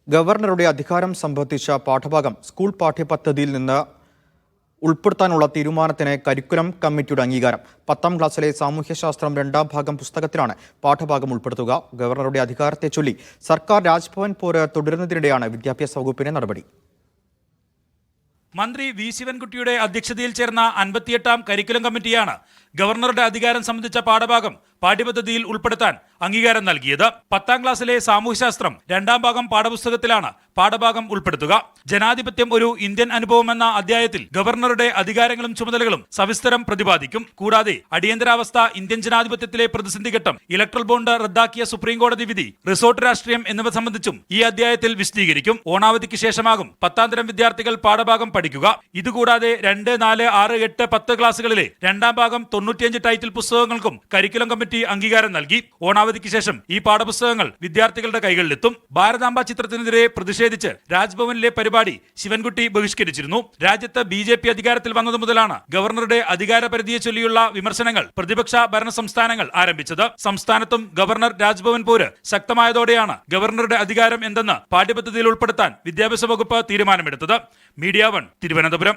ഗവർണറുടെ അധികാരം സംബന്ധിച്ച പാഠഭാഗം സ്കൂൾ പാഠ്യപദ്ധതിയിൽ നിന്ന് ഉൾപ്പെടുത്താനുള്ള തീരുമാനത്തിന് കരിക്കുലം കമ്മിറ്റിയുടെ അംഗീകാരം. 10ാം ക്ലാസ്സിലെ സാമൂഹ്യശാസ്ത്രം 2ാം ഭാഗം പുസ്തകത്തിലാണ് പാഠഭാഗം ഉൾപ്പെടുത്തുക. ഗവർണറുടെ അധികാരത്തെ ചൊല്ലി സർക്കാർ രാജ്ഭവൻ പോര് തുടരുന്നതിനിടെയാണ് വിദ്യാഭ്യാസ വകുപ്പിന്റെ നടപടി. മന്ത്രി വി ശിവൻകുട്ടിയുടെ അധ്യക്ഷതയിൽ ചേർന്ന 58ാം കരിക്കുലം കമ്മിറ്റിയാണ് ഗവർണറുടെ അധികാരം സംബന്ധിച്ച പാഠഭാഗം പാഠ്യപദ്ധതിയിൽ ഉൾപ്പെടുത്താൻ അംഗീകാരം നൽകിയത്. 10ാം ക്ലാസ്സിലെ സാമൂഹ്യശാസ്ത്രം 2ാം ഭാഗം പാഠപുസ്തകത്തിലാണ് പാഠഭാഗം ഉൾപ്പെടുത്തുക. ജനാധിപത്യം ഒരു ഇന്ത്യൻ അനുഭവം എന്ന അധ്യായത്തിൽ ഗവർണറുടെ അധികാരങ്ങളും ചുമതലകളും സവിസ്തരം പ്രതിപാദിക്കും. കൂടാതെ അടിയന്തരാവസ്ഥ, ഇന്ത്യൻ ജനാധിപത്യത്തിലെ പ്രതിസന്ധി ഘട്ടം, ഇലക്ട്രൽ ബോണ്ട് റദ്ദാക്കിയ സുപ്രീം കോടതി വിധി, റിസോർട്ട് രാഷ്ട്രീയം എന്നിവ സംബന്ധിച്ചും ഈ അധ്യായത്തിൽ വിശദീകരിക്കും. ഓണാവധിക്ക് ശേഷമാകും 10ാം തരം വിദ്യാർത്ഥികൾ പാഠഭാഗം പഠിക്കുക. ഇതുകൂടാതെ 2, 4, 6, 8, 10 ക്ലാസുകളിലെ 2ാം ഭാഗം 95 ടൈറ്റിൽ പുസ്തകങ്ങൾക്കും കരിക്കുലം കമ്മിറ്റി അംഗീകാരം നൽകി. ഓണാവധിക്ക് ശേഷം ഈ പാഠപുസ്തകങ്ങൾ വിദ്യാർത്ഥികളുടെ കൈകളിലെത്തും. ഭാരതാംബ ചിത്രത്തിനെതിരെ പ്രതിഷേധിച്ച് രാജ്ഭവനിലെ പരിപാടി ശിവൻകുട്ടി ബഹിഷ്കരിച്ചിരുന്നു. രാജ്യത്ത് BJP അധികാരത്തിൽ വന്നതു മുതലാണ് ഗവർണറുടെ അധികാര പരിധിയെ ചൊല്ലിയുള്ള വിമർശനങ്ങൾ പ്രതിപക്ഷ ഭരണ സംസ്ഥാനങ്ങൾ ആരംഭിച്ചത്. സംസ്ഥാനത്തും ഗവർണർ രാജ്ഭവൻ പോര് ശക്തമായതോടെയാണ് ഗവർണറുടെ അധികാരം എന്തെന്ന് പാഠ്യപദ്ധതിയിൽ ഉൾപ്പെടുത്താൻ വിദ്യാഭ്യാസ വകുപ്പ് തീരുമാനമെടുത്തത്. മീഡിയ 1 തിരുവനന്തപുരം.